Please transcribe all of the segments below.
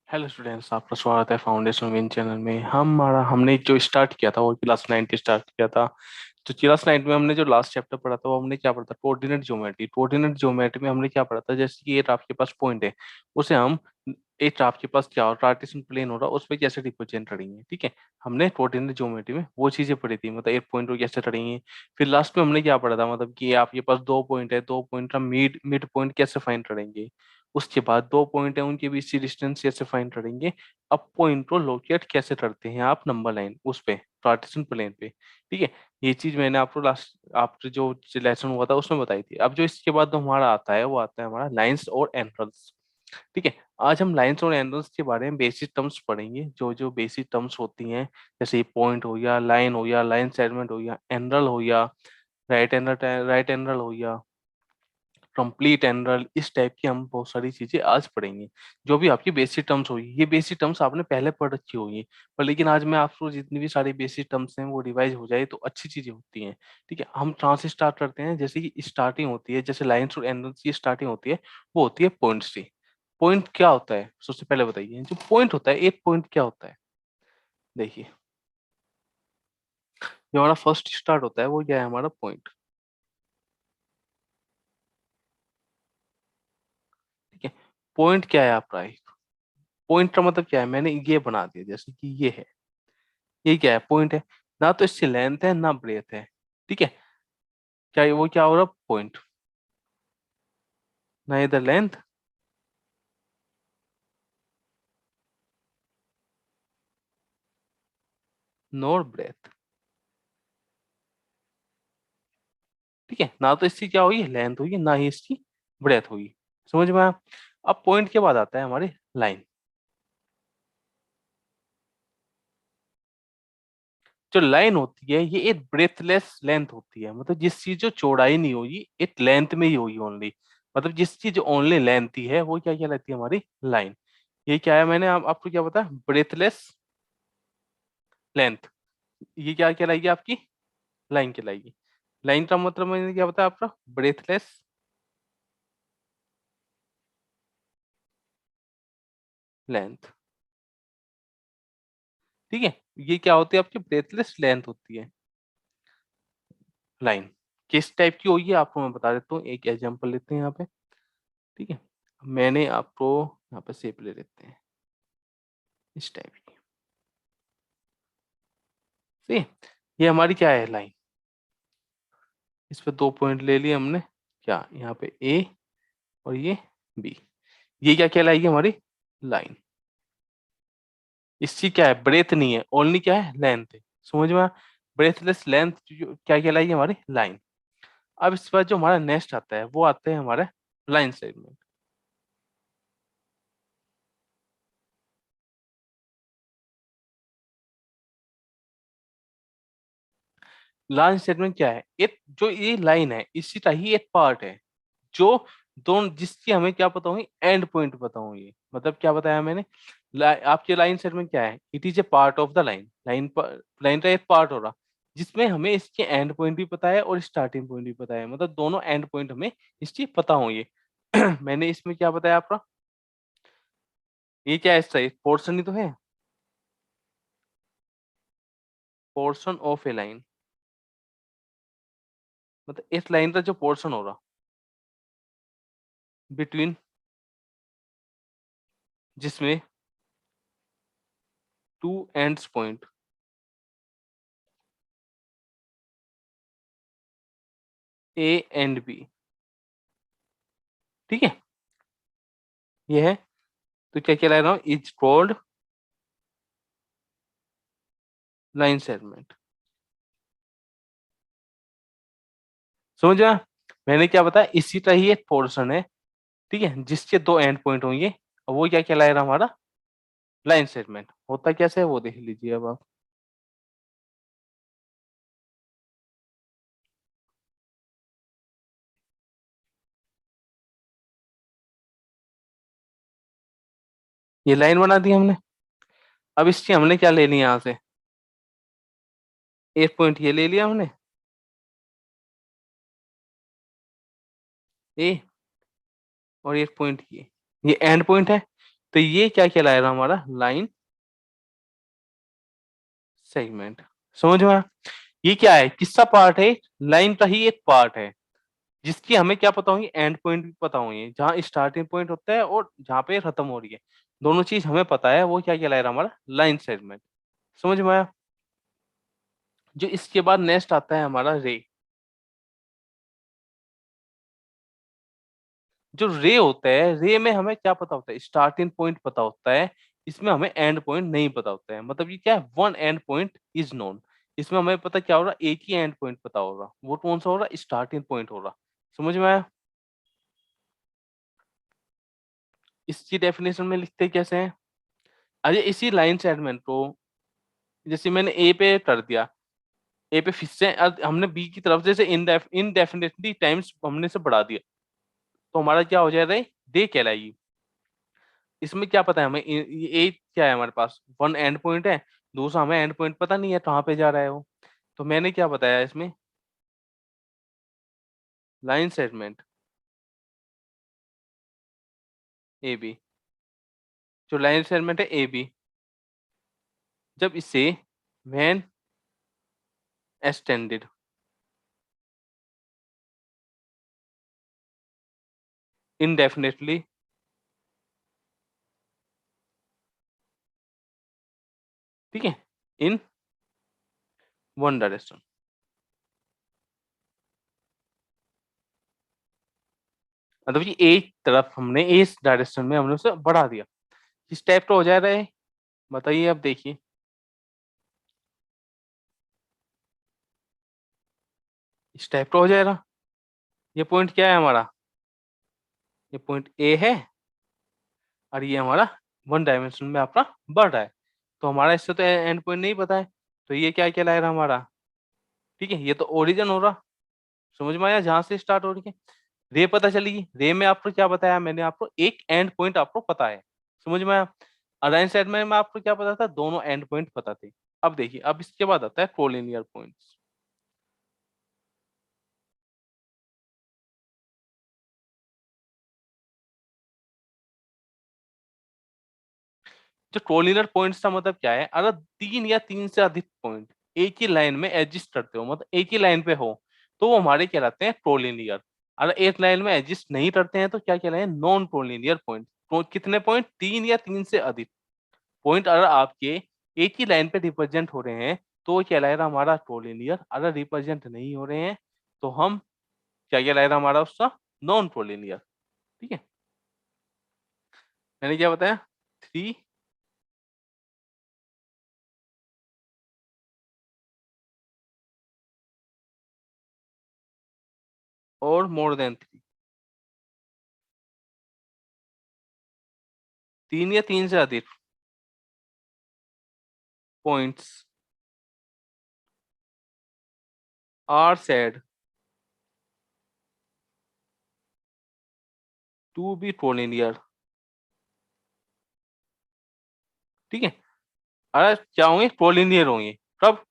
Hello students, आपका स्वागत है फाउंडेशन विन चैनल में। हमने जो स्टार्ट किया था वो क्लास 9 स्टार्ट किया था। तो क्लास 9 में हमने जो लास्ट चैप्टर पढ़ा था वो हमने क्या पढ़ा था, कोऑर्डिनेट ज्योमेट्री। कोऑर्डिनेट ज्योमेट्री में हमने क्या पढ़ा था, जैसे कि एक आपके पास पॉइंट है, उसे हम एक आपके पास क्या हो कार्टेशियन प्लेन हो रहा है उस पर कैसे रिप्रेजेंट करेंगे। ठीक है, हमने कोऑर्डिनेट ज्योमेट्री में वो चीजें पढ़ी थी, मतलब एक पॉइंट को कैसे करेंगे। फिर लास्ट में हमने क्या पढ़ा था, मतलब कि आपके पास दो पॉइंट है, दो पॉइंट का मिड मिड पॉइंट कैसे फाइंड करेंगे। उसके बाद दो पॉइंट है, उनके बीच की डिस्टेंस कैसे फाइंड करेंगे। अब पॉइंट को लोकेट कैसे करते हैं आप नंबर लाइन उस पे, कार्टेशियन प्लेन पे। ठीक है, ये चीज मैंने आपको लास्ट आपके जो लेसन हुआ था उसमें बताई थी। अब जो इसके बाद जो हमारा आता है वो आता है हमारा लाइंस और एंगल्स। ठीक है, आज हम लाइंस और एंगल्स के बारे में बेसिक टर्म्स पढ़ेंगे, जो जो बेसिक टर्म्स होती हैं, जैसे पॉइंट हो गया, लाइन हो गया, लाइन सेगमेंट हो गया, एंगल हो गया, राइट एंगल हो गया, कंप्लीट एंगल। इस टाइप की हम बहुत सारी चीजें आज पढ़ेंगे, जो भी आपकी बेसिक टर्म्स होगी। ये बेसिक टर्म्स आपने पहले पढ़ रखी होगी, पर लेकिन आज मैं आपको जितनी भी सारी बेसिक टर्म्स हैं वो रिवाइज हो जाए तो अच्छी चीजें होती हैं। ठीक है, हम कहाँ से स्टार्ट करते हैं, जैसे कि स्टार्टिंग होती है, जैसे लाइन्स और एंगल्स की स्टार्टिंग होती है, वो होती है पॉइंट से। पॉइंट क्या होता है, सबसे पहले बताइए, जो पॉइंट होता है, एक पॉइंट क्या होता है। देखिए, जो हमारा फर्स्ट स्टार्ट होता है वो क्या है, हमारा पॉइंट। ठीक है, पॉइंट क्या है आपका, पॉइंट का मतलब क्या है, मैंने ये बना दिया जैसे कि ये है, ये क्या है, पॉइंट है। ना तो इसकी लेंथ है ना ब्रेथ है। ठीक है, क्या वो क्या हो रहा, पॉइंट। ना इधर लेंथ नोर ब्रेथ। ठीक है, ना तो इसकी क्या होगी, लेंथ होगी, ना ही इसकी ब्रेथ होगी। समझ में आया। अब पॉइंट के बाद आता है हमारी लाइन। जो लाइन होती है ये एक ब्रेथलेस लेंथ होती है, मतलब जिस चीज जो चौड़ाई नहीं होगी, एक लेंथ में ही होगी ओनली। मतलब जिस चीज ओनली लेंथ ही है वो क्या क्या रहती है, हमारी लाइन। ये क्या है, मैंने आपको क्या बताया, ब्रेथलेस लेंथ। ये क्या कहलाएगी, आपकी लाइन कहलाएगी। लाइन का मतलब मैंने क्या बताया आपका, ब्रेथलेस लेंथ। ठीक है, ये क्या होती है, आपकी ब्रेथलेस लेंथ होती है लाइन। किस टाइप की होगी आपको मैं बता देता हूँ, एक एग्जांपल लेते हैं यहाँ पे। ठीक है, मैंने आपको यहाँ पे शेप ले लेते हैं इस टाइप की। ठीक है, ये हमारी क्या है, लाइन। इस पे दो पॉइंट ले लिए हमने, क्या यहाँ पे ए और ये बी। ये क्या कहलाएगी, हमारी लाइन। इसकी क्या है, ब्रेथ नहीं है, ओनली क्या है, लेंथ है। समझ में। ब्रेथलेस लेंथ क्या कहलाएगी, हमारी लाइन। अब इसके बाद जो हमारा नेक्स्ट आता है वो आते हैं हमारे लाइन सेगमेंट। लाइन सेगमेंट क्या है, एक जो ये लाइन है इसी का ही एक पार्ट है, जो दोनों जिसकी हमें क्या पता होगी, एंड पॉइंट पता होंगे। मतलब क्या बताया मैंने, आपके लाइन सेगमेंट क्या है, it is a part of the line. Line का एक पार्ट हो रहा, जिसमें हमें इसके एंड पॉइंट भी पता है और स्टार्टिंग पॉइंट भी पता है, मतलब दोनों एंड पॉइंट हमें इसकी पता होंगे। मैंने इसमें क्या बताया आपका, ये क्या है, इसका एक पोर्शन ही तो है, पोर्शन ऑफ ए लाइन। मतलब इस लाइन का जो पोर्शन हो रहा बिटवीन, जिसमें two ends point A and B. ठीक है, ये है। तो क्या कह रहा हूँ, इज कॉल्ड लाइन सेगमेंट। समझ गया। मैंने क्या बताया, इसी का ही एक पोर्शन है, ठीक है, जिसके दो एंड पॉइंट होंगे, और वो क्या कहलाएगा, हमारा लाइन सेगमेंट। होता कैसे है वो देख लीजिए अब आप। ये लाइन बना दी हमने। अब इसकी हमने क्या लेनी है, यहाँ से एक पॉइंट ये ले लिया हमने, ए, और एक पॉइंट ये एंड पॉइंट है। तो ये क्या कहलाएगा हमारा लाइन सेगमेंट। समझ में आया? ये क्या है, किसका पार्ट है, लाइन का ही एक पार्ट है, जिसकी हमें क्या पता होंगी, एंड पॉइंट भी पता होंगे, जहां स्टार्टिंग पॉइंट होता है और जहां पे खत्म हो रही है, दोनों चीज हमें पता है, वो क्या कहलाएगा हमारा लाइन सेगमेंट। समझ में आया? जो इसके बाद नेक्स्ट आता है हमारा रे। जो रे होता है, रे में हमें क्या पता होता है, स्टार्टिंग पॉइंट पता होता है, इसमें हमें एंड पॉइंट नहीं पता होता है। मतलब ये क्या है, one and point is known. इसमें हमें पता क्या होगा, एक ही एंड पॉइंट पता होगा, वो कौन सा होगा, स्टार्टिंग पॉइंट होगा। समझ में आया? इसकी डेफिनेशन में लिखते कैसे हैं, अरे इसी लाइन सेगमेंट को, जैसे मैंने ए पे कर दिया, ए पे फिर से हमने बी की तरफ जैसे इनडेफिनेटली टाइम्स हमने से बढ़ा दिया, तो हमारा क्या हो जाएगा, डे कहलाएगी। इसमें क्या पता है हमें, ये ए क्या है हमारे पास, वन एंड पॉइंट है, दूसरा हमें एंड पॉइंट पता नहीं है कहाँ पे जा रहा है वो। तो मैंने क्या बताया इसमें, लाइन सेगमेंट ए बी, जो लाइन सेगमेंट है ए बी, जब इसे व्हेन एक्सटेंडेड इनडेफिनेटली, ठीक है, इन वन डायरेक्शन, मतलब कि एक तरफ हमने इस डायरेक्शन में हमने उसे बढ़ा दिया, किस टाइप का हो जा रहा है, बताइए अब देखिए। इस टाइप का हो जाएगा। ये पॉइंट क्या है हमारा, ये पॉइंट ए है, और ये हमारा वन डायमेंशन में अपना बढ़ रहा है, तो हमारा इससे तो एंड पॉइंट नहीं पता है, तो ये क्या कहलाएगा हमारा, ठीक है, ये तो ओरिजिन हो रहा। समझ में आया, जहां से स्टार्ट हो रही है। रे पता चलेगी, रे में आपको क्या बताया मैंने, आपको एक एंड पॉइंट आपको पता है। समझ में आया? अलाइन साइड में आपको क्या पता था, दोनों एंड पॉइंट पता थे। अब देखिए, अब इसके बाद आता है कोलिनियर पॉइंट्स। जो कोलिनियर पॉइंट्स का मतलब क्या है, अगर तीन या तीन से अधिक पॉइंट एक ही लाइन में एग्जिस्ट करते हो, मतलब एक ही लाइन पे हो, तो वो हमारे कहलाते हैं कोलिनियर। अगर एक लाइन में एग्जिस्ट नहीं करते हैं तो क्या कहलाते हैं, नॉन कोलिनियर पॉइंट। तो कितने पॉइंट, तीन या तीन से अधिक पॉइंट अगर आपके एक ही लाइन पे रिप्रेजेंट हो रहे हैं, तो वो कहलाएगा हमारा कोलिनियर। अगर रिप्रेजेंट नहीं हो रहे हैं, तो हम क्या कहलाएगा हमारा उसका, नॉन कोलिनियर। ठीक है, मैंने क्या बताया, थ्री और मोर देन थ्री, तीन या तीन से अधिक points are said to be collinear. ठीक है, अगर क्या होंगे, कोलिनियर होंगे कब,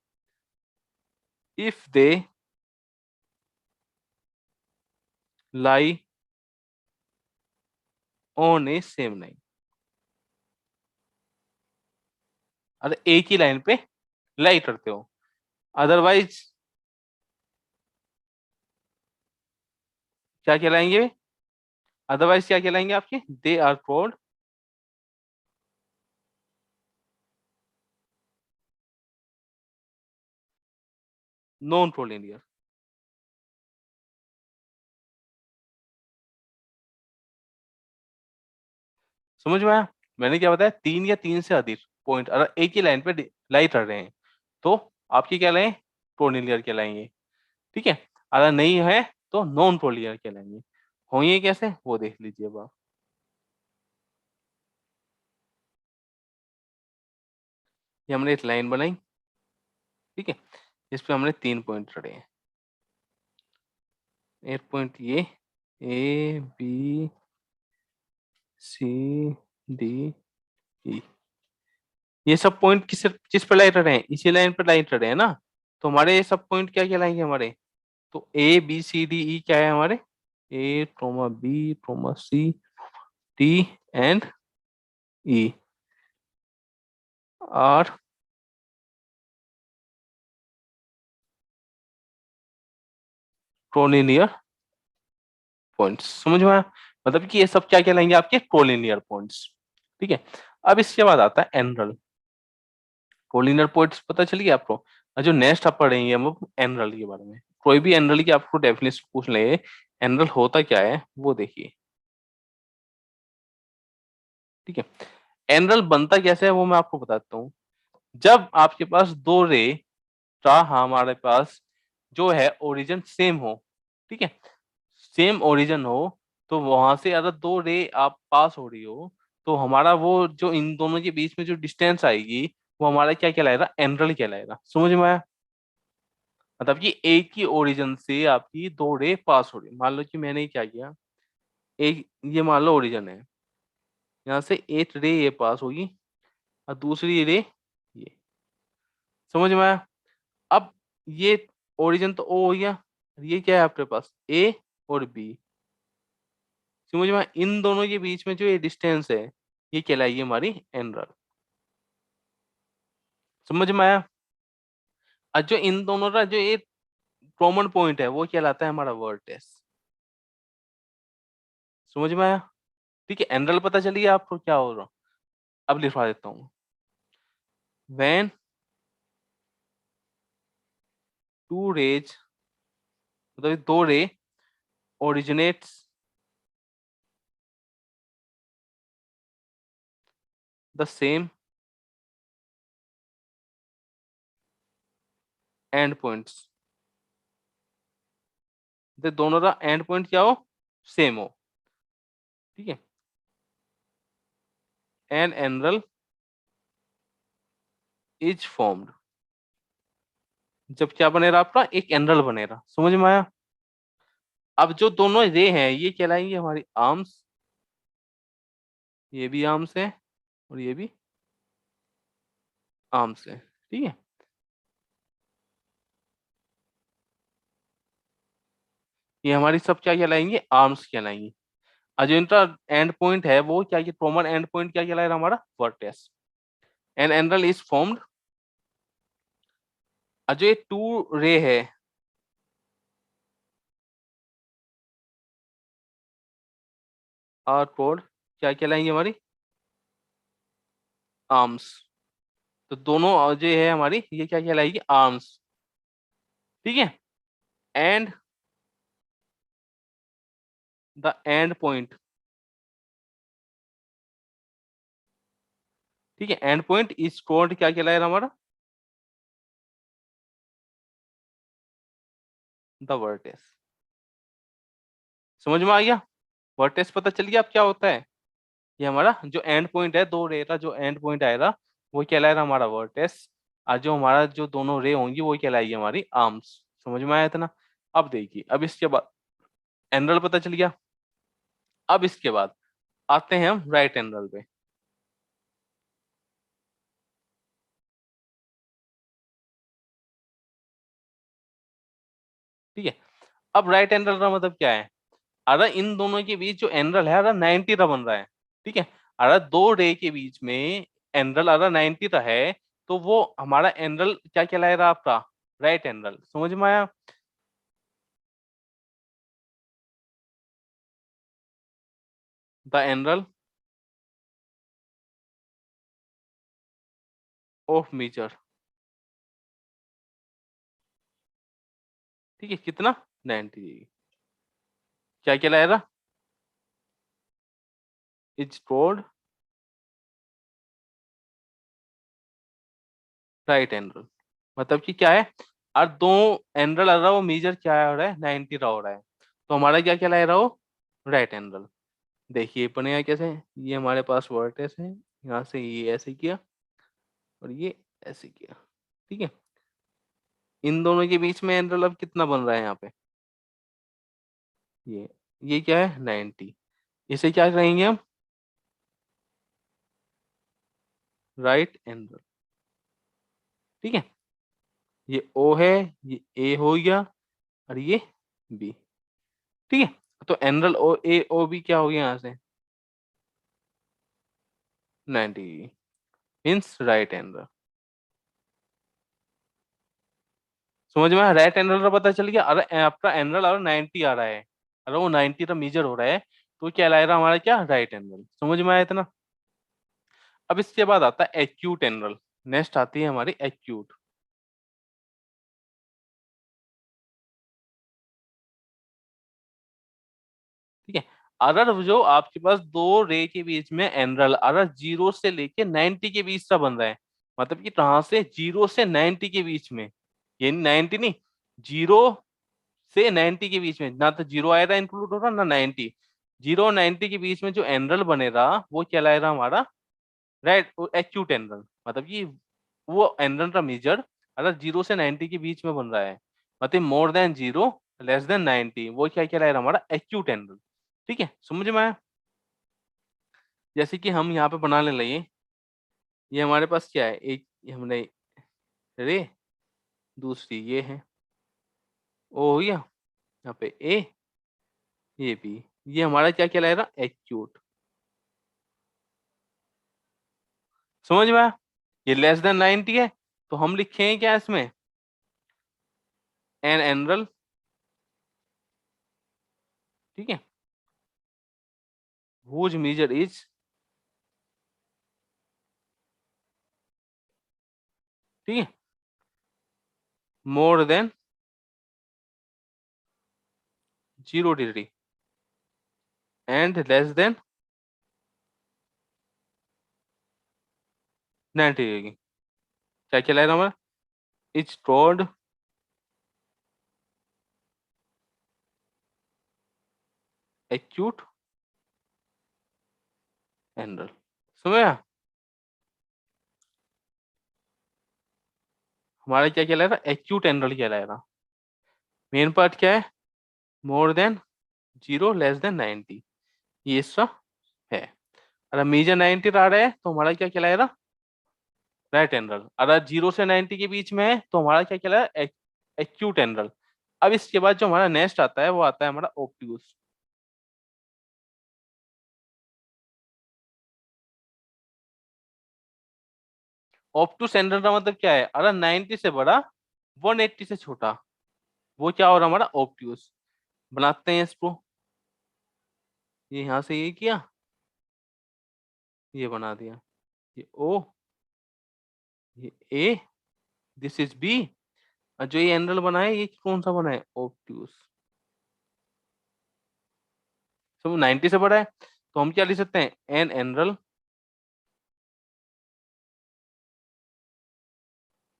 if they lie on a same line. अरे एक ही लाइन पे लाई करते हो, अदरवाइज क्या कहलाएंगे, अदरवाइज क्या कहलाएंगे आपके, they are called non collinear. समझ में आया? मैंने क्या बताया, तीन या तीन से अधिक पॉइंट अगर एक ही लाइन पे लाई कर रहे हैं, तो आपके क्या लाएं, कोलिनियर कहलाएंगे। ठीक है, अगर नहीं है तो नॉन कोलिनियर कहलाएंगे। होंगे कैसे, वो देख लीजिए अब आप। ये हमने एक लाइन बनाई, ठीक है, इस पे हमने तीन पॉइंट रखे हैं, एक पॉइंट ये, ए बी सी डी ई, ये सब पॉइंट किस पे लाइन रहे हैं, इसी लाइन पे लाइन रहे हैं ना, तो हमारे ये सब पॉइंट क्या कहलाएंगे हमारे, तो ए बी सी डी ई क्या है हमारे, ए ट्रोमा बी ट्रोमा C D and E are collinear points. समझ में आया? मतलब कि ये सब क्या कहलाएंगे आपके कोलिनियर पॉइंट्स। ठीक है। अब इसके बाद आता है एनरल। कोलिनियर पॉइंट्स पता चलिए आपको। और जो नेक्स्ट आप पढ़ेंगे हम एनरल के बारे में। कोई भी एनरल की आपको डेफिनेशन पूछ ले, एनरल होता क्या है वो देखिए। ठीक है। एनरल बनता कैसे है वो मैं आपको बताता हूँ। जब आपके पास दो रे का हमारे पास जो है ओरिजिन सेम हो। ठीक है। सेम ओरिजिन हो, तो वहां से अगर दो रे आप पास हो रही हो, तो हमारा वो जो इन दोनों के बीच में जो डिस्टेंस आएगी वो हमारा क्या कहलाएगा, एनरल कहलाएगा। समझ में आया? मतलब कि एक ही ओरिजिन से आपकी दो रे पास हो रही है। मान लो कि मैंने क्या किया, एक ये मान लो ओरिजिन है, यहाँ से एक रे ये पास होगी और दूसरी रे ये। समझ में आया? अब ये ओरिजिन तो ओ हो गया, ये क्या है आपके पास, ए और बी। समझ में आया? इन दोनों के बीच में जो ये डिस्टेंस है ये कहलाएगी हमारी एनरल। समझ में आया? और जो इन दोनों का जो एक कॉमन पॉइंट है वो कहलाता है हमारा वर्टेक्स। समझ में आया? ठीक है। एनरल पता चलिए आपको क्या हो रहा। अब लिखवा देता हूँ। व्हेन टू रेज, मतलब दो रे originates the same and points, तो दोनों का एंड पॉइंट क्या हो, सेम हो। ठीक है। एन एनरल इज फॉर्म्ड, जब क्या बनेगा आपका, एक एनरल बनेगा। समझ में आया? अब जो दोनों रे हैं ये कहलाएंगे हमारी आर्म्स, ये भी आर्म्स है और ये भी आर्म्स है। ठीक है। ये हमारी सब क्या कहलाएंगे, आर्म्स कहलाएंगी। और जो इनका एंड पॉइंट है वो क्या, ये कॉमन एंड पॉइंट क्या कहलाएगा हमारा, वर्टेक्स। एन एनरल इज फॉर्म्ड, और जो ये टू रे है और कोड क्या कहलाएंगे हमारी आर्म्स। तो दोनों जो है हमारी ये क्या कहलाएगी, आर्म्स। ठीक है। एंड द एंड पॉइंट, ठीक है, एंड पॉइंट इज कोड क्या कहलाएगा हमारा, द वर्टेक्स। समझ में आ गया? वर्टेक्स पता चल गया अब क्या होता है। ये हमारा जो एंड पॉइंट है, दो रे का जो एंड पॉइंट आएगा वो कहलाएगा हमारा वर्टेक्स। और जो हमारा जो दोनों रे होंगी वो कहलाएगी हमारी आर्म्स। समझ में आया इतना? अब देखिए, अब इसके बाद एनरल पता चल गया। अब इसके बाद आते हैं हम राइट एनरल पे। ठीक है। अब राइट एनरल का मतलब क्या है, अगर इन दोनों के बीच जो एनरल है अगर 90 का बन रहा है, ठीक है, अगर दो रे के बीच में एनरल अगर 90 का है, तो वो हमारा एनरल क्या कहलाएगा आपका, राइट एनरल। समझ में आया? द एनरल ऑफ मेजर, ठीक है, कितना, 90। क्या कहलाएगा, इज कॉल्ड राइट एनरल। मतलब कि क्या है, और दो एनरल अगर वो मेजर क्या हो रहा है, 90 का हो रहा है, तो हमारा क्या कहलाएगा वो, राइट एनरल। देखिए बनेगा कैसे, ये हमारे पास वर्टेक्स है, यहाँ से ये ऐसे किया और ये ऐसे किया। ठीक है। इन दोनों के बीच में एंगल अब कितना बन रहा है यहाँ पे, ये क्या है, 90। इसे क्या कहेंगे हम, राइट एंगल। ठीक है। ये ओ है, ये ए हो गया और ये बी। ठीक है। तो एंगल ओ ए ओ बी क्या हो गया यहाँ से, 90 मीन्स राइट एंगल। समझ में, राइट एंगल का पता चल गया। अरे आपका एंगल अगर 90 आ रहा है, अगर वो 90 का मेजर हो रहा है, तो क्या लाएगा हमारा, क्या राइट एंगल। समझ में आया इतना। अब इसके बाद आता है एक्यूट एंगल। नेक्स्ट आती है हमारी एक्यूट। ठीक है। अगर जो आपके पास दो रे के बीच में एंगल अगर 0 से लेके 90 के बीच का बन रहा है, मतलब कि कहाँ से, 0 से 90 के बीच में, ये 90 नहीं, 0 से 90 के बीच में, ना तो 0 आएगा इंक्लूड होगा ना 90, 0 और 90 के बीच में जो एंगल बनेगा वो कहलाएगा हमारा राइट एक्यूट एंगल। मतलब कि वो एंगल का मेजर अगर 0 से 90 के बीच में बन रहा है, मतलब मोर देन 0 लेस देन 90, वो क्या कहलाएगा हमारा एक्यूट एंगल। ठीक है, समझ में आया। जैसे कि हम यहाँ पे बनाने लगे, ये हमारे पास क्या है, एक ये हमने रे, दूसरी ये है ओ हो गया, यहाँ पे ए, ये बी, ये हमारा क्या कहलाएगा एक्यूट। समझ में आया। ये लेस देन 90 है, तो हम लिखेंगे क्या इसमें, एन एंगल। ठीक है, हुज मेजर इज, ठीक है, more than 0 degree and less than 90 degree. क्या कहलाएगा हमारा, इज कॉल्ड एक्यूट एंगल। समझ में आया? हमारा क्या कहलाएगा, एक्यूट एंगल कहलाएगा। मेन पार्ट क्या है, मोर देन 0 लेस देन 90, ये इसका है। अगर मेजर 90 आ रहा है तो हमारा क्या कहलाएगा, राइट एंगल। अगर 0 से 90 के बीच में है तो हमारा क्या कहलाएगा, एक्यूट एंगल। अब इसके बाद जो हमारा नेक्स्ट आता है वो आता है हमारा ऑब्ट्यूस। ऑब्ट्यूस एंगल का मतलब क्या है, अगर 90 से बड़ा 180 से छोटा, वो क्या हो रहा है हमारा ऑब्ट्यूस। बनाते हैं इसको, ये यहाँ से ये किया, ये बना दिया, ये ओ, ये ए, दिस इज बी, और जो ये एंगल बना है ये कौन सा बना है, ऑब्ट्यूस। सब 90 से बड़ा है, तो हम क्या लिख सकते हैं, an angle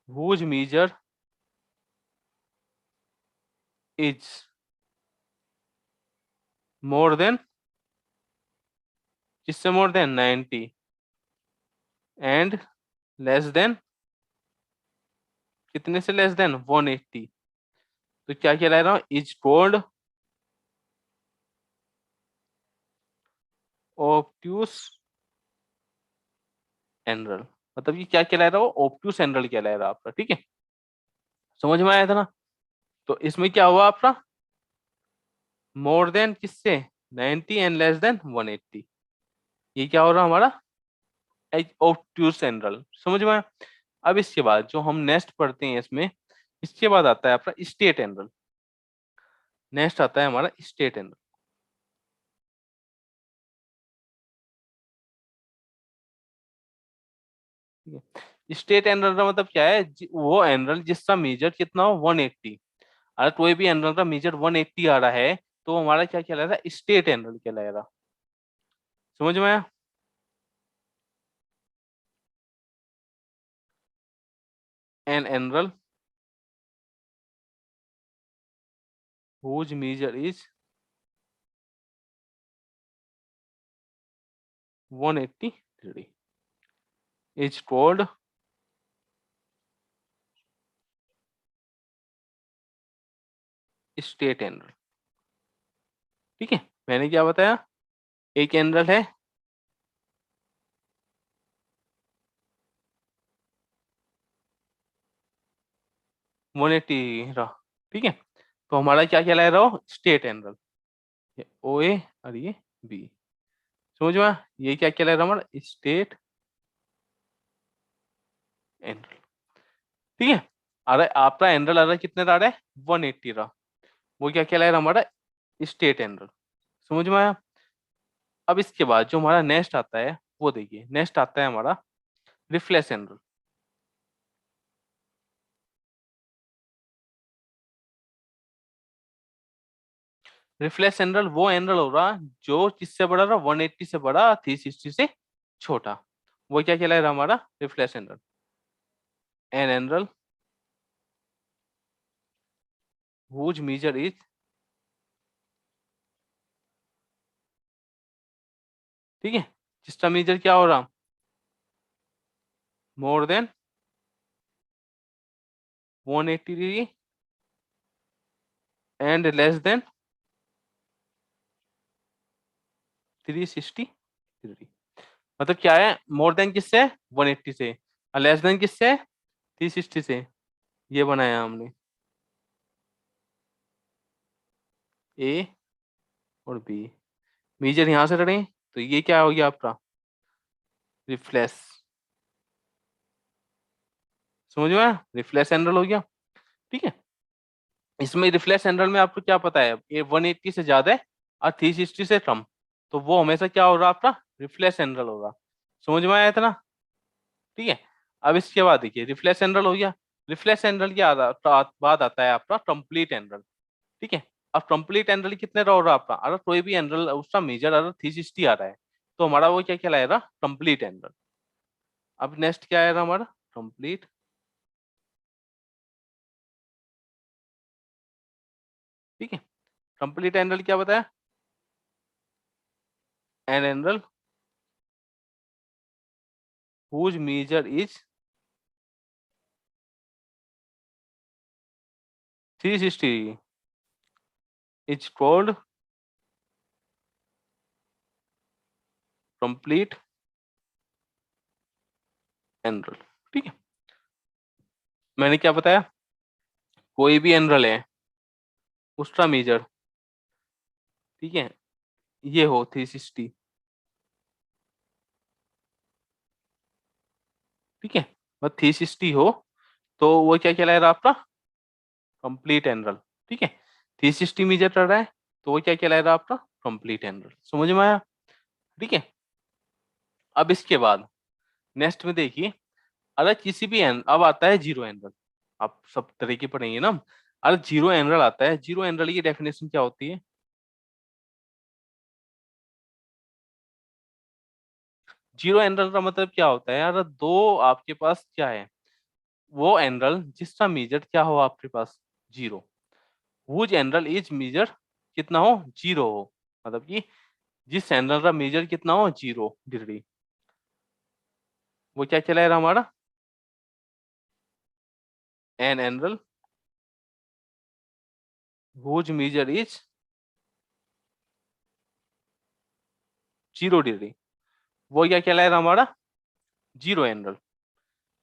whose measure is more than, किससे more than 90 and less than, कितने से लेस देन 180, तो क्या कहलाएगा, इज कॉल्ड ऑब्ट्यूस एंगल। मतलब ये क्या कहलाएगा, वो ऑब्ट्यूस एंगल कहलाएगा आपका। ठीक है, समझ में आया था ना। तो इसमें क्या हुआ आपका, मोर देन किससे, 90 एंड लेस देन 180, ये क्या हो रहा हमारा, ऑब्ट्यूस एंगल। समझ में आया। अब इसके बाद जो हम नेक्स्ट पढ़ते हैं इसमें, इसके बाद आता है आपका स्टेट एंगल। नेक्स्ट आता है हमारा स्टेट एंगल। स्टेट एंगल का मतलब क्या है, वो एंगल जिसका मेजर कितना हो, 180। अगर कोई भी एंगल का मेजर 180 आ रहा है तो हमारा क्या कहलाएगा, स्टेट एंगल कहलाएगा। समझ में आया। An angle whose measure is 180 degree is called state angle. ठीक है, मैंने क्या बताया, एक एंगल है, वन एट्टी रहा। ठीक है, तो हमारा क्या कहलाएगा, स्टेट एंगल। ये ओ ए और ये बी। समझ में आया? ये क्या कहलाएगा हमारा, स्टेट एंगल, ठीक है। अरे आपका एंगल आ रहा है कितने आ रहा है, 180 रहा, वो क्या कहलाएगा हमारा, स्टेट एंगल। समझ में आया। अब इसके बाद जो हमारा नेक्स्ट आता है वो देखिए, नेक्स्ट आता है हमारा रिफ्लेक्स एंगल। रिफ्लेक्स एंगल वो एंगल होगा जो किससे बड़ा रहा, 180 से बड़ा, 360 से छोटा, वो क्या कहलाएगा हमारा reflex angle. An angle whose measure is, ठीक है, जिसका मेजर क्या हो रहा, more than 180 degree and less than 360 degree. मतलब क्या है, मोर देन किससे, 180 से, और लेस देन किससे, 360 से। ये बनाया हमने ए और बी, मेजर यहां से करें तो ये क्या हो गया आपका रिफ्लेक्स। समझ में आया, रिफ्लेक्स एंगल हो गया, ठीक है। इसमें रिफ्लेक्स एंगल में आपको क्या पता है, ये 180 से ज्यादा है और 360 से कम, तो वो हमेशा क्या होगा आपका रिफ्लेक्स एंगल होगा। समझ में आया इतना, ठीक है। अब इसके बाद देखिए रिफ्लेक्स एंगल हो गया, रिफ्लेक्स एंगल के बाद आता है आपका कंप्लीट एंगल, ठीक है। अब कंप्लीट एंगल कितने का होगा आपका, अगर कोई भी एंगल उसका मेजर अगर 360 आ रहा है तो हमारा वो क्या कहलाएगा, कंप्लीट एंगल। अब नेक्स्ट क्या आएगा हमारा, कंप्लीट, ठीक है। कंप्लीट एंगल क्या बताया, an angle whose measure is 360 is called complete angle, ठीक है। मैंने क्या बताया, कोई भी एंगल है उसका मेजर, ठीक है, ये हो 360, ठीक है, बस 360 हो तो वो क्या कहलाएगा आपका कंप्लीट एंगल, ठीक है। 360 मेजर कर रहा है तो वो क्या कहलाएगा आपका कंप्लीट एंगल। समझ में आया, ठीक है। अब इसके बाद नेक्स्ट में देखिए, अगर किसी भी एंगल, अब आता है जीरो एंगल, आप सब तरीके पढ़ेंगे ना। अगर जीरो एंगल आता है, जीरो एंगल की डेफिनेशन क्या होती है, जीरो एंगल का मतलब क्या होता है, अगर दो आपके पास क्या है, वो एंगल जिसका मेजर क्या हो आपके पास zero, whose angle is measure कितना हो, जीरो हो, मतलब कि जिस एंगल का मेजर कितना हो, 0 डिग्री, वो क्या कहलाएगा हमारा an angle whose measure is 0 degree, वो क्या कहलाएगा हमारा जीरो एंगल।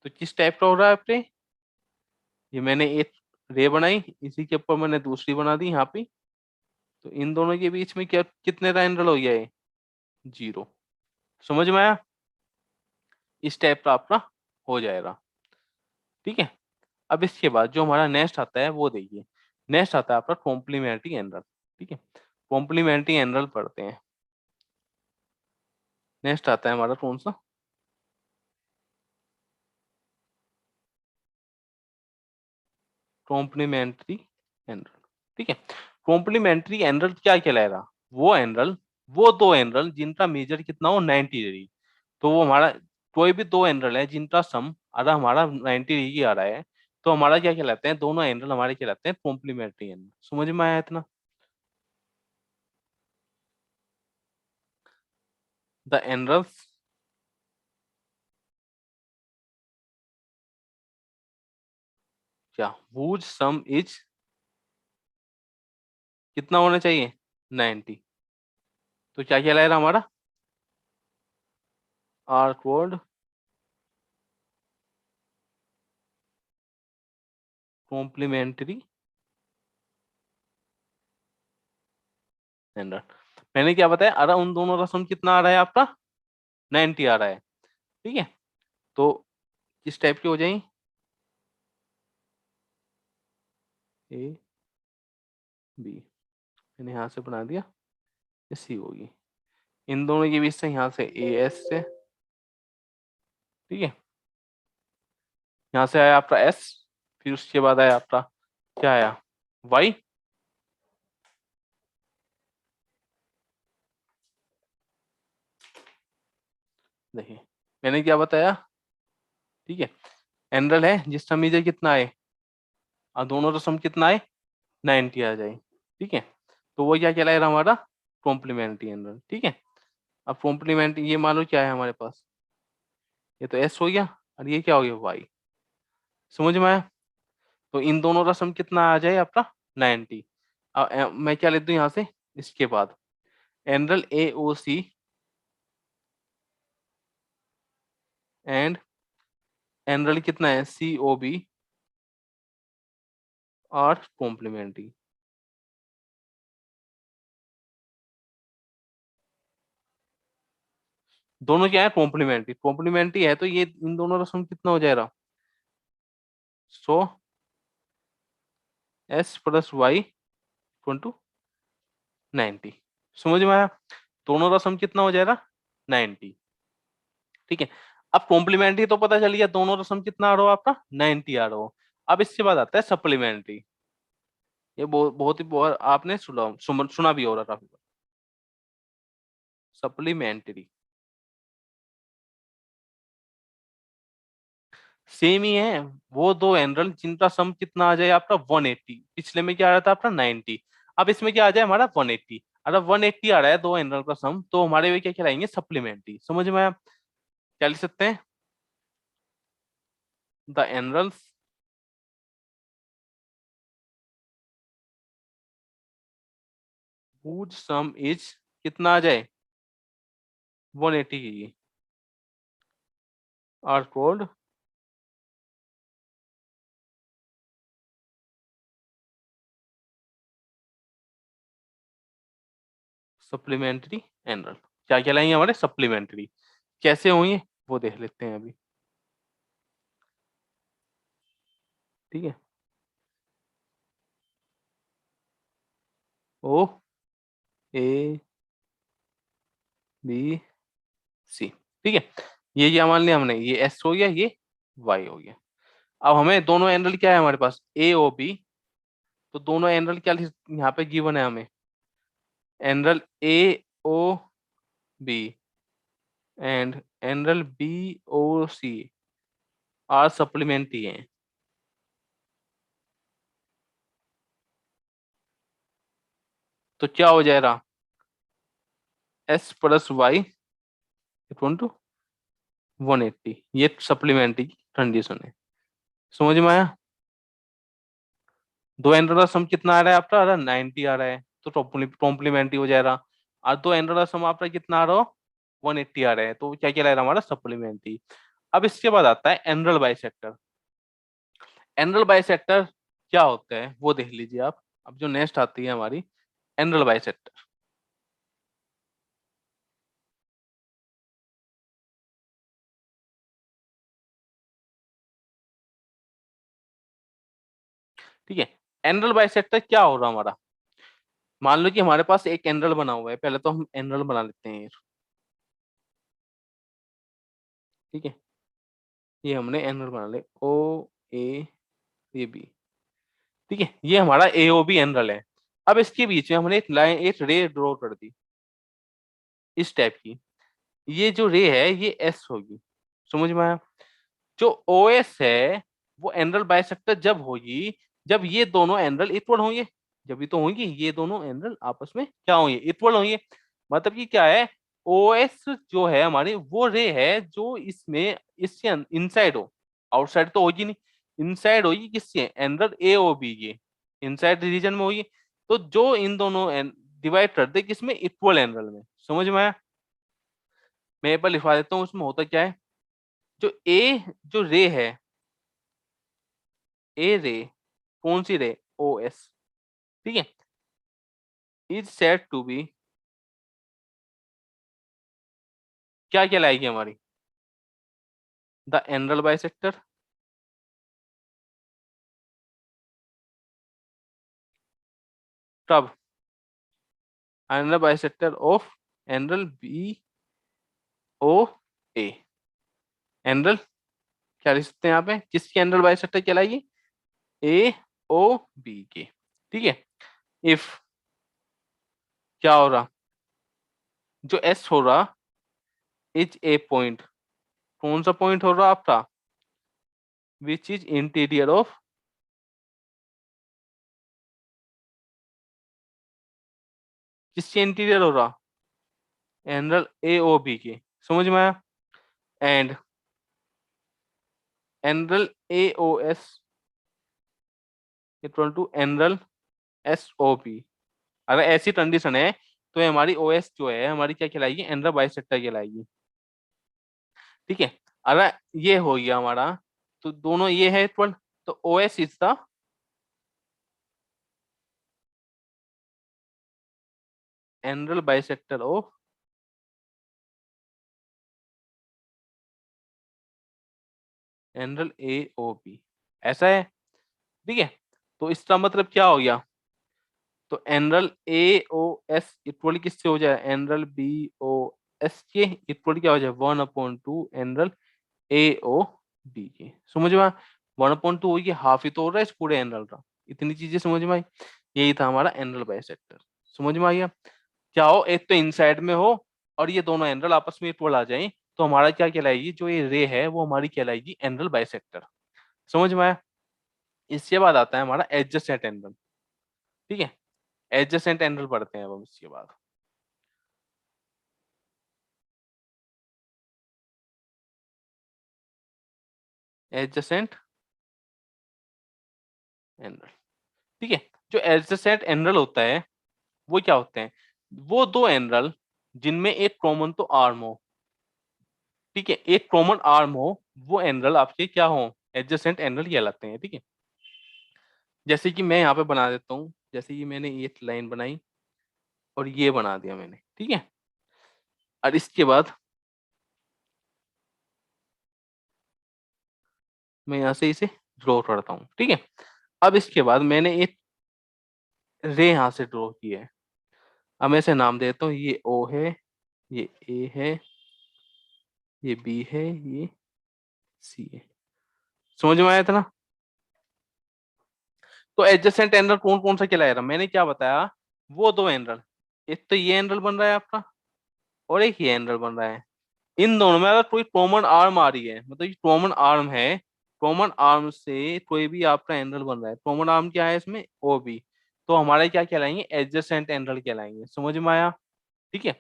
तो किस टाइप का हो रहा है आपने, ये मैंने एक रे बनाई, इसी के ऊपर मैंने दूसरी बना दी यहाँ पे, तो इन दोनों के बीच में क्या कितने का एंगल हो गया है, 0। समझ में आया, इस टाइप का आपका हो जाएगा, ठीक है। अब इसके बाद जो हमारा नेक्स्ट आता है वो देखिए, नेक्स्ट आता है आपका कॉम्प्लीमेंट्री एंगल, ठीक है। कॉम्प्लीमेंट्री एंगल पढ़ते हैं, नेक्स्ट आता है हमारा कौन सा, कॉम्प्लीमेंट्री एंगल, ठीक है। कॉम्प्लीमेंट्री एंगल क्या कहलाएगा, वो एंगल, वो दो एंगल जिनका मेजर कितना हो 90 डिग्री, तो वो हमारा कोई भी दो एंगल है जिनका सम अगर हमारा 90 डिग्री आ रहा है तो हमारा क्या कहलाते हैं, दोनों एंगल हमारे कहलाते हैं कॉम्प्लीमेंट्री एंगल। समझ में आया इतना, द एंगल्स क्या whose सम इज कितना होना चाहिए 90, तो क्या कहलाएगा हमारा आर कोड कॉम्प्लीमेंट्री एंगल। मैंने क्या बताया, अरे उन दोनों का सम कितना आ रहा है आपका 90 आ रहा है, ठीक है। तो किस टाइप की हो जाएंगी? ए बी, मैंने यहाँ से बना दिया, ये सी होगी। इन दोनों के बीच से यहाँ से ए एस से, ठीक है, यहाँ से आया आपका एस, फिर उसके बाद आया आपका क्या आया, वाई। देखिए मैंने क्या बताया, ठीक है, एंगल है जिसका मीजर कितना है, और दोनों का सम कितना है, 90 आ जाए, ठीक है। तो वो क्या कहलाएगा हमारा, कॉम्प्लीमेंट्री एंगल, ठीक है। अब कॉम्प्लीमेंट्री ये मान लो क्या है हमारे पास, ये तो एस हो गया, और ये क्या हो गया, वाई। समझ में आया? तो इन दोनों का सम कितना आ जाए आपका, 90। अब मैं क्या लेता हूँ यहाँ से, इसके बाद angle A O C and angle कितना है, सी ओ बी और कॉम्प्लीमेंट्री। दोनों क्या है, कॉम्प्लीमेंट्री, कॉम्प्लीमेंट्री है तो ये इन दोनों का सम कितना हो जाएगा, 100 x plus y equal to 90। समझ में आया? दोनों का सम कितना हो जाएगा, 90, ठीक है। अब कॉम्प्लीमेंट्री तो पता चल गया, दोनों का सम कितना आ रहा हो आपका, 90 आ रहा हो। अब इसके बाद आता है सप्लीमेंट्री। ये बहुत ही बहुत आपने सुना भी होगा काफी बार, सप्लीमेंट्री। सेम ही है, वो दो एंगल जिनका सम कितना आ जाए आपका, 180। पिछले में क्या आ रहा था आपका, 90। अब इसमें क्या आ जाए हमारा, 180। अगर 180 आ रहा है दो एंगल का सम, तो हमारे वे क्या कहलाएंगे, सप्लीमेंट्री। समझ में आप क्या लिख सकते हैं, the angles whose sum is, कितना आ जाए, 180 की, आर कॉल्ड सप्लीमेंट्री एंगल। क्या कहलाएंगे हमारे, सप्लीमेंट्री। कैसे होंगे वो देख लेते हैं अभी, ठीक है। ओ ए बी सी, ठीक है। ये क्या मान लिया हमने, ये एस हो गया, ये वाई हो गया। अब हमें दोनों एंगल क्या है हमारे पास, ए ओ बी। तो दोनों एंगल क्या यहाँ पे गिवन है हमें, angle A O B and angle B O C are supplementary है। तो क्या हो जाएगा, x plus y equal to 180, ये सप्लीमेंट्री की कंडीशन है। समझ में आया? दो एंगल का सम कितना आ रहा है आपका, अरे 90 आ रहा है, तो कॉम्प्लीमेंट्री हो जाएगा। और दो एंगल का सम आपका कितना आ रहा हो, 180 आ रहा है, तो क्या क्या रहा है हमारा, सप्लीमेंट्री। अब इसके बाद आता है एंगल बाइसेक्टर। एंगल बाइसेक्टर क्या होता है वो देख लीजिए आप। अब जो नेक्स्ट आती है हमारी, एंगल बाइसेक्टर, ठीक है। एंगल बाइसेक्टर क्या हो रहा हमारा, मान लो कि हमारे पास एक एंगल बना हुआ है, पहले तो हम एंगल बना लेते हैं, ठीक है। ये हमने एंगल बना ले, ओ ए बी, ठीक है। ये हमारा ए ओ बी एंगल है। अब इसके बीच में हमने एक लाइन, एक रे ड्रॉ कर दी इस टाइप की। ये जो रे है ये एस होगी। समझ में आया? जो ओ एस है वो एंगल बाइसेक्टर जब होगी, जब ये दोनों एंगल इक्वल होंगे। जब भी तो होंगी ये दोनों एंगल आपस में क्या होंगे, इक्वल होंगे। मतलब कि क्या है, ओ एस जो है हमारी वो रे है जो इसमें इससे इनसाइड हो, आउटसाइड तो होगी नहीं, इनसाइड होगी किससे, एंगल ए ओ बी के इनसाइड रीजन में होगी। तो जो इन दोनों डिवाइड कर दे किसमें, इक्वल एंगल में। समझ में आया? मैं एक बार लिखवा देता हूँ उसमें होता क्या है। जो ए जो रे है, ए रे, कौन सी रे, ओ एस, ठीक है, इज सेड टू बी, क्या कहलाएगी हमारी, द एनरल बाइसेक्टर, तब एनरल बाइसेक्टर ऑफ एनरल बी ओ ए। एनरल क्या लिख सकते हैं यहाँ पे, किसकी एनरल बाइसेक्टर कहलाएगी, ए ओ बी की। ठीक है, इफ क्या हो रहा, जो एस हो रहा इज ए पॉइंट, कौन सा पॉइंट हो रहा आपका, विच इज इंटीरियर ऑफ, किसके इंटीरियर हो रहा, एनरल ए ओ बी की, समझ में आया। And angle A O S equal to angle S O B, अगर ऐसी कंडीशन है तो ये हमारी ओ एस जो है हमारी क्या कहलाएगी, एनरल बाइसेक्टर कहलाएगी। ठीक है, अगर ये हो गया हमारा, तो दोनों ये है इक्वल, तो O S is the angle bisector of angle A O B, ऐसा है। ठीक है, तो इसका मतलब क्या हो गया, तो एनरल ए ओ एस इक्वल किससे हो जाए, एनरल बी ओ एस के इक्वल क्या हो जाए, 1/2 एनरल ए ओ बी के, समझ में। 1/2 होगी, हाफ ही तो हो रहा है इस पूरे एनरल का। इतनी चीजें समझ में आई, यही था हमारा एनरल बाइसेक्टर, समझ में आ गया। क्या हो, एक तो इनसाइड में हो और ये दोनों एनरल आपस में इक्वल आ जाए, तो हमारा क्या कहलाएगी, जो ये रे है वो हमारी कहलाएगी एनरल बाइसेक्टर, समझ में आया। इसके बाद आता है हमारा एडजेसेंट एंगल। ठीक है, एडजेसेंट एंगल पढ़ते हैं अब हम इसके बाद। एडजेसेंट एंगल, ठीक है। जो एडजेसेंट एंगल होता है वो क्या होते हैं, वो दो एंगल जिनमें एक कॉमन तो आर्म हो, ठीक है, एक कॉमन आर्म हो, वो एंगल आपके क्या हो, एडजेसेंट एंगल कहलाते हैं। ठीक है, जैसे कि मैं यहाँ पे बना देता हूँ, जैसे कि मैंने एक लाइन बनाई और ये बना दिया मैंने, ठीक है। और इसके बाद मैं यहाँ से इसे ड्रॉ करता हूँ, ठीक है। अब इसके बाद मैंने एक रे यहाँ से ड्रॉ की है, अब मैं इसे नाम देता हूँ, ये ओ है, ये ए है, ये बी है, ये सी है, समझ में आया था ना। तो एडजेसेंट एंगल कौन कौन सा कहलाएगा, मैंने क्या बताया, वो दो एंगल, एक तो ये एंगल बन रहा है आपका और एक ये एंगल बन रहा है। इन दोनों में अगर कोई कॉमन आर्म आ रही है, मतलब ये कॉमन आर्म है, कॉमन आर्म से कोई भी आपका एंगल बन रहा है, कॉमन आर्म क्या है इसमें, ओ बी, तो हमारे क्या कहलाएंगे, एडजेसेंट एंगल कहलाएंगे, समझ में आया। ठीक है,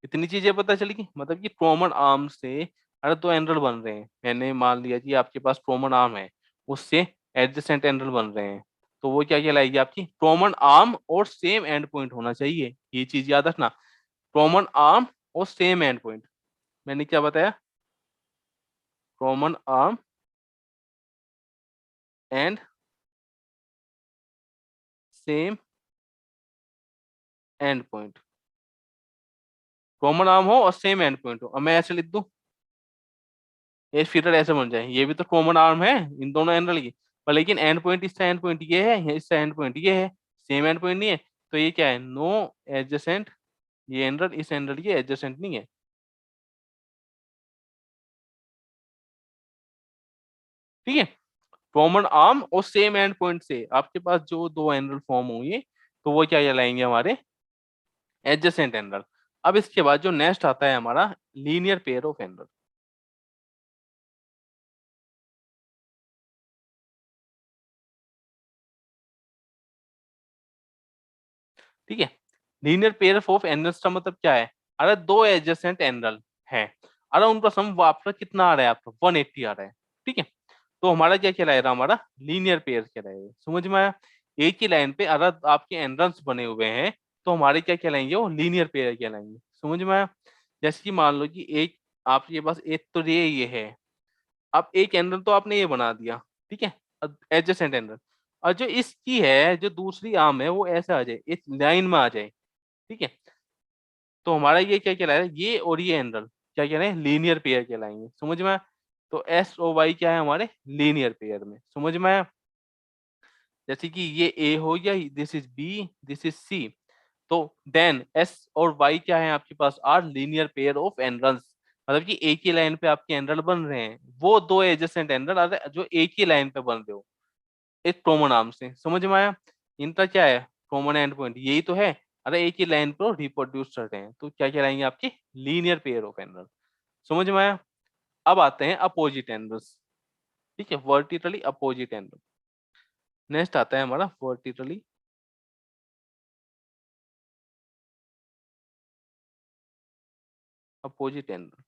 इतनी चीजें पता चली, मतलब कि कॉमन आर्म से अगर दो एंगल बन रहे हैं, मैंने मान लिया कि आपके पास कॉमन आर्म है, उससे एडजेसेंट एंगल बन रहे हैं, तो वो क्या कहलाएगी आपकी, कॉमन आर्म और सेम एंड पॉइंट होना चाहिए, ये चीज याद रखना, कॉमन आर्म और सेम एंड पॉइंट। मैंने क्या बताया, common arm and same and point, common arm हो और सेम एंड पॉइंट हो। अब मैं ऐसे लिख दूं, ये फिगर ऐसे बन जाए, ये भी तो कॉमन आर्म है इन दोनों एंगल की, पर लेकिन एंड पॉइंट, इसका एंड पॉइंट ये है, इसका एंड पॉइंट ये है, सेम एंड पॉइंट नहीं है, तो ये क्या है, नो एडजेसेंट, ये एंगल इस एंगल की एडजेसेंट नहीं है। ठीक है, कॉमन आर्म और सेम एंड पॉइंट से आपके पास जो दो एंगल फॉर्म होंगे, तो वो क्या कहलाएंगे, हमारे एडजेसेंट एंगल। अब इसके बाद जो नेक्स्ट आता है हमारा, लीनियर पेयर ऑफ एंगल। ठीक है, लीनियर पेयर ऑफ एंगल्स का मतलब क्या है, अगर दो एडजेसेंट एंगल हैं, अगर उनका सम वो आपका कितना आ रहा है, आपका 180 आ रहा है, ठीक है, तो हमारा क्या कहलाएगा, हमारा लीनियर पेयर कहलाएगा, समझ में आया। एक ही लाइन पे अगर आपके एंगल्स बने हुए हैं, तो हमारे क्या कहलाएंगे, वो लीनियर पेयर कहलाएंगे, समझ में आया। जैसे कि मान लो कि एक आपके पास एक तो ये है, अब एक एंगल तो आपने ये बना दिया, ठीक है, एडजेसेंट एंगल, और जो इसकी है, जो दूसरी आर्म है, वो ऐसे आ जाए, इस लाइन में आ जाए, ठीक है, तो हमारा ये क्या कहलाएगा, ये और ये एंगल क्या कह रहे हैं, लीनियर पेयर कहलाएंगे। समझ में आया? तो एस और वाई क्या है हमारे, लीनियर पेयर में। समझ में आया? जैसे कि ये ए हो गया, this is B, this is C, तो देन एस और वाई क्या है आपके पास, are linear pair of angles. मतलब कि एक ही लाइन पे आपके एंडल बन रहे हैं, वो दो एडजेसेंट एंडल जो एक ही लाइन पे बन रहे हो एक कॉमन आर्म से। समझ में आया? इनका क्या है, कॉमन एंड पॉइंट यही तो है। अरे एक ही लाइन पर रिप्रोड्यूस कर रहे हैं तो क्या कहलाएंगे आपके, लीनियर पेयर ऑफ एंगल। समझ में आया? अब आते हैं अपोजिट एंगल्स। ठीक है, वर्टिकली अपोजिट एंगल। नेक्स्ट आता है हमारा वर्टिकली अपोजिट एंगल।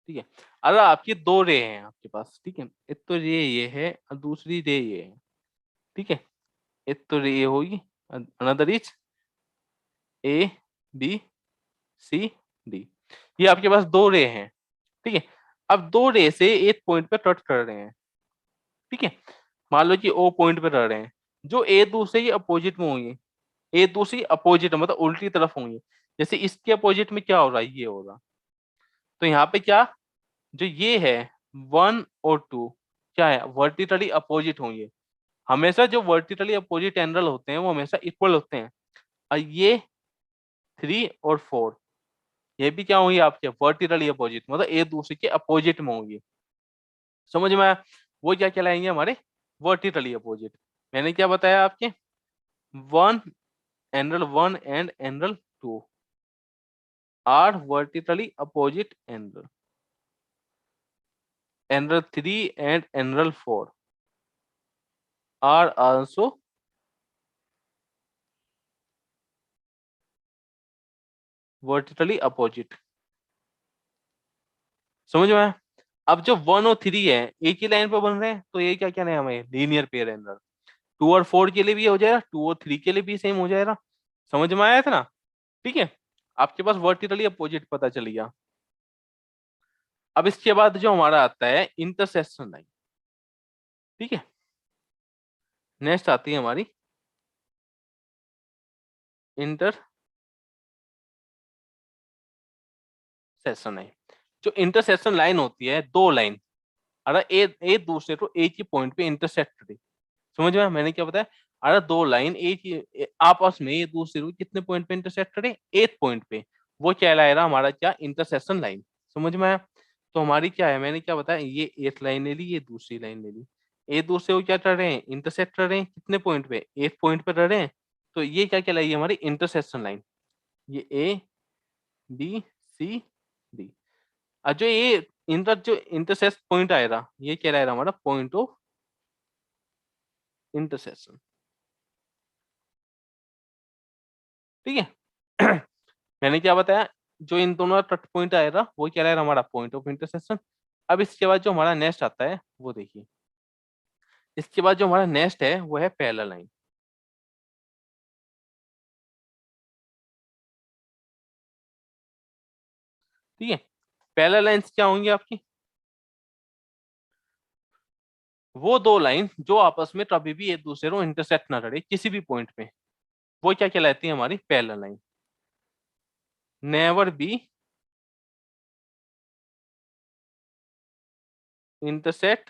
ठीक है, अगर आपकी दो रे हैं आपके पास, ठीक है, एक तो रे ये है और दूसरी रे ये है। ठीक है, एक तो रे ये होगी, another is A B C D. ये आपके पास दो रे हैं। ठीक है, अब दो रे से एक पॉइंट पे कट कर रहे हैं। ठीक है, मान लो कि ओ पॉइंट पे रह रहे हैं, जो ए दूसरे के अपोजिट में होंगे, ए दूसरी अपोजिट मतलब उल्टी तरफ होंगे। जैसे इसके अपोजिट में क्या हो रहा है, ये हो रहा, तो यहाँ पे क्या, जो ये है 1 और 2 क्या है, वर्टिकली अपोजिट होंगे। हमेशा जो वर्टिकली अपोजिट एंगल होते हैं वो हमेशा इक्वल होते हैं। और ये 3 और 4 ये भी क्या होंगे आपके, वर्टिकली अपोजिट मतलब एक दूसरे के अपोजिट में होंगे। समझ में आया? वो क्या कहलाएंगे हमारे, वर्टिकली अपोजिट। मैंने क्या बताया आपके, one angle 1 and angle 2 are vertically opposite angle. Angle 3 and angle 4 are also vertically opposite. समझ में आया? अब जो 1 और 3 है एक ही लाइन पर बन रहे हैं तो ये क्या कहना है हमें, लीनियर पेयर एंगल। 2 और 4 के लिए भी हो जाएगा, 2 और 3 के लिए भी सेम हो जाएगा। समझ में आया था ना? ठीक है, आपके पास वर्टिकली अपोजिट पता चल गया। अब इसके बाद जो हमारा आता है इंटरसेक्शन लाइन। ठीक है, नेक्स्ट आती है हमारी इंटरसेक्शन लाइन। जो इंटरसेक्शन लाइन होती है, दो लाइन अगर एक दूसरे को एक ही पॉइंट पे इंटरसेक्ट करे। समझ में आया? मैंने क्या बताया, अगर दो लाइन एक ही आपस में एक दूसरे को कितने पॉइंट पे इंटरसेक्ट करे, एक पॉइंट पे, वो कहलाएगा हमारा क्या, इंटरसेक्शन लाइन। समझ में आया? तो हमारी क्या है, मैंने क्या बताया, ये एक लाइन ले ली, ये दूसरी लाइन ले ली, एक दूसरे को क्या कर रहे हैं, इंटरसेक्ट कर रहे हैं, कितने पॉइंट पे, एक पॉइंट पे कर रहे हैं। तो ये क्या कहलाएगी हमारी इंटरसेक्शन लाइन। ये ए बी सी डी, और जो ये जो इंटरसेक्ट पॉइंट आएगा ये कहलाएगा हमारा पॉइंट ऑफ इंटरसेक्शन। ठीक है मैंने क्या बताया, जो इन दोनों का कट पॉइंट आएगा वो क्या रहेगा हमारा पॉइंट ऑफ इंटरसेक्शन। अब इसके बाद जो हमारा नेक्स्ट आता है वो देखिए, इसके बाद जो हमारा नेक्स्ट है वो है पैरेलल लाइन। ठीक है, पैरेलल लाइंस क्या होंगी आपकी, वो दो लाइन जो आपस में कभी भी एक दूसरे को इंटरसेक्ट ना करे किसी भी पॉइंट पे, वो क्या कहलाती है हमारी parallel line. Never be intersect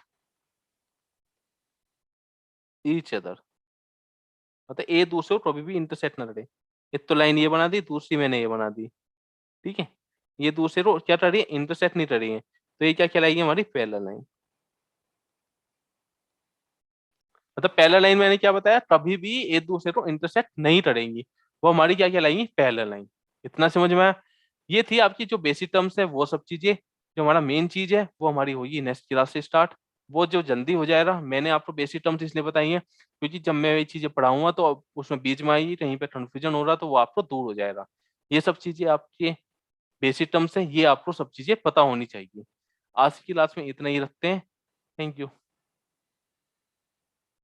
each other, मतलब एक दूसरे को कभी भी इंटरसेक्ट ना करे। एक तो लाइन ये बना दी, दूसरी मैंने ये बना दी। ठीक है, ये दूसरे को क्या कर रही है, इंटरसेक्ट नहीं कर रही है, तो ये क्या कहलाएगी हमारी पैरेलल लाइन। मतलब पैरेलल लाइन मैंने क्या बताया, कभी भी एक दूसरे को इंटरसेक्ट नहीं करेंगी, वो हमारी क्या कहलाएंगी, पैरेलल लाइन। इतना समझ में आया? ये थी आपकी जो बेसिक टर्म्स है वो सब चीजें। जो हमारा मेन चीज है वो हमारी होगी नेक्स्ट क्लास से स्टार्ट, वो जो जल्दी हो जाएगा। मैंने आपको बेसिक टर्म्स इसलिए बताई हैं क्योंकि जब मैं ये चीजें पढ़ाऊंगा तो उसमें बीच में आएगी कहीं पे कंफ्यूजन हो रहा तो वो आपको दूर हो जाएगा। ये सब चीजें आपके बेसिक टर्म्स है, ये आपको सब चीजें पता होनी चाहिए। आज की क्लास में इतना ही रखते हैं। Thank you.